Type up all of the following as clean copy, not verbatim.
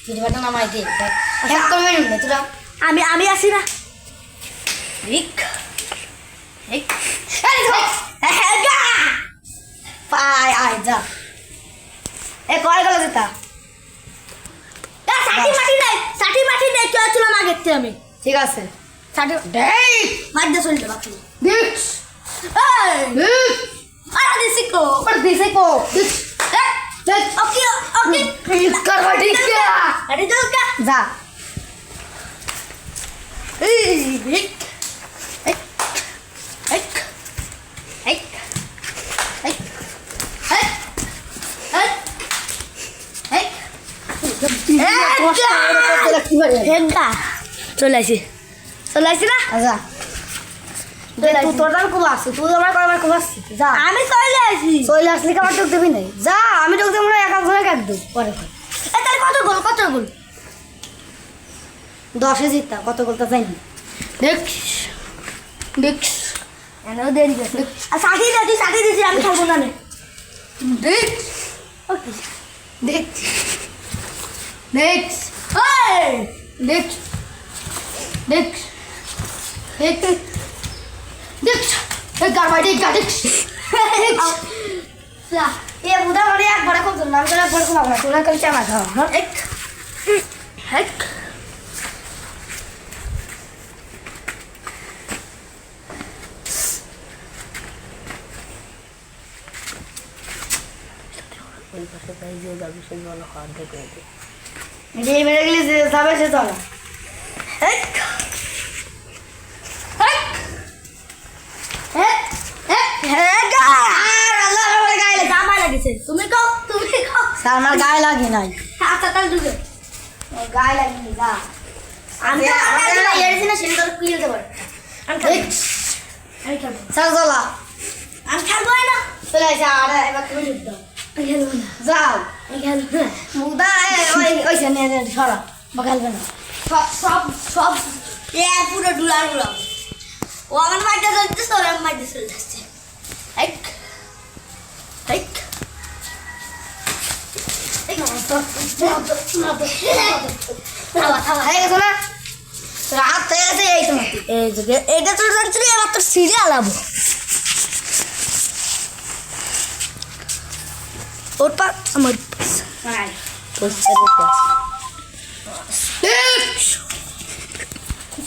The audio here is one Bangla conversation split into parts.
ভিডিওটা নামাই দে এক কমেন্ট নে তোরা আমি আসি না রিক রিক হেগা পাই আই যা এ কয় গেল দিতা ষাটি মাটি নেই কেউ ছিল না গেতে আমি ঠিক আছে ষাটি দেই মার দে চলতে বাকি দিক এই আরে দিছিকো पर दिसे को देख ওকে ওকে प्लीज कर ठीक है আরে দো কা जा এই রিক एक एक एक एक एक হেঙ্গা চলে আসি না আচ্ছা তুই তোর দাম খুব আসছে তুই আমার কয়বার খুব আসছিস যা আমি চলে আসি চলে আসলে কি আমার টোক দেবি নাই যা আমি টোক দেবো না এক এক ধরে কাট দেব পরে তাহলে কত গোল 10-এ জিততা কত গোল তা জানি দেখ দেখ এনে দেরি গেছে আর ষাটি দিছি আমি খাবো না দেখ ওকে দেখ দেখ এই দেখ দেখ দেখ দেখ এই গাড়ি দেখ এ বুদা মারি একবার খুব না আমি একবার খুব না তোরা কাল চামা খাও হ্যাঁ এক হেক ওই পাশে তাই যে যাবি সেই ভালো খাওয়া দেখে যে মেরে গেলে যে যাবে সে চলা হেক হেক হেক হেক হেগা আর আল্লাহ আমার গায়ে লাগে জামা লাগিছে তুমি কও স্যার আমার গায়ে লাগে নাই আচ্ছা তাহলে ঢুকে গায়ে লাগে নি যা আমি আমরা এরছি না সেটা কি হতে পারে আমি খাবো আমি খাবো চল চলা আমি খাবো না চলে আসে আর এবার তুমি যুদ্ধ আমি খেলবো না যাও আমি খেলবো না মুদা ওই সে নিয়ে সরা বকালবে না সব পুরো ডুলার ও আমার মাইটা চলতেছে ওর আমার মাইটা চলে যাচ্ছে হেক হেক হয়ে গেছে না রাত হয়ে গেছে এই তোমার এই যে এটা তো জানছি এবার তো সিরিয়াল আলাবো ওর পা আমার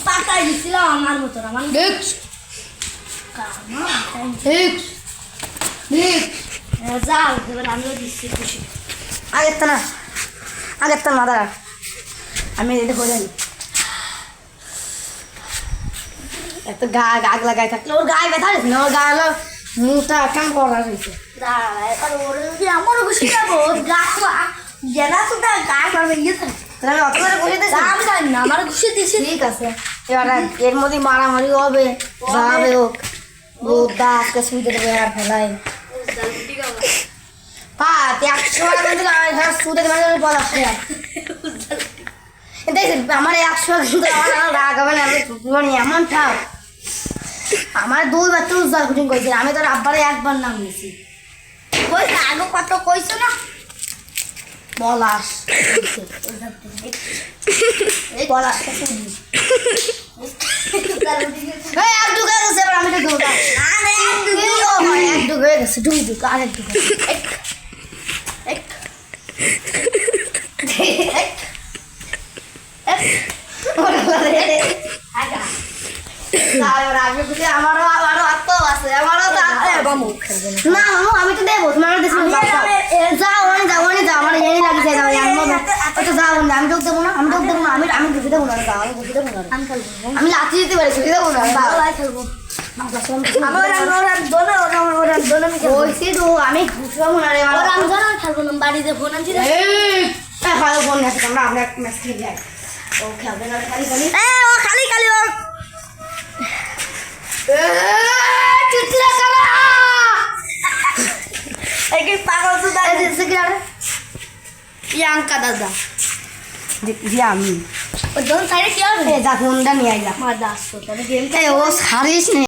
পাতায় দিছিলাম আমার মতন আমার দেখ দেখ দেখ যাও এবার আমিও দিচ্ছি খুশি আগের তো মাথা রাখ আমি এটা করে জানি এত গাগ লাগাই থাকলে ওর গায়ে ব্যথা হয়েছে না ওর গায়ে হলো মুখটা কান করা রয়েছে আমারও খুশি যাবো গা জেনা তো গা করবে ইয়ে তাহলে আমি অত করে বসে দিয়েছি আমি জানি না আমার খুশি দিছি ঠিক আছে এবার এর মধ্যে মারামারি হবে যাবে হোক ও দাঁতকে শুইতে দেবে আর ফেলাই পাত 100 টাকা দিলে আমার শুতে দেবে বলা দেখছেন আমার 100 কিন্তু আমার রাগ হবে না আমি এমন ঠাও আমার 2 বার তো উজ্জ্বল শুটিং করেছিল আমি তোর আব্বারে একবার নাম নিয়েছি কইছে আগে কত কইছো না পলাশ এই পলাশটা শুনি এই এক ঢুকে গেছে এবার আমি তো ঢুকা এক ঢুকে গেছে ঢুক আরেক ঢুকে এক আমারও আত্ম আছে আমারও না আমি তো দেবো তোমার যাও আমার এই লাগছে যাও আমি ঢুক দেবো না আমি ঢুক দেবো না আমি ঢুকে দেবো না আমি ঢুকে দেবো না আমি লাঠি দিতে পারি ঢুকে দেবো না খেলবো আমি ঘুষবো না রে খেলবো না বাড়িতে ফোন আনছি ভালো ফোন আছে আমরা আমরা ম্যাচ খেলে যাই ও খেলবে না খালি খালি ও খালি খালি ও চিৎকার করা এই পাগল তো প্রিয়াঙ্কা দাদা জি আমি ও দোন সাইডে কি হবে যা ফোনটা নিয়ে আইলা মা দাস তো তাহলে গেম ও সারিস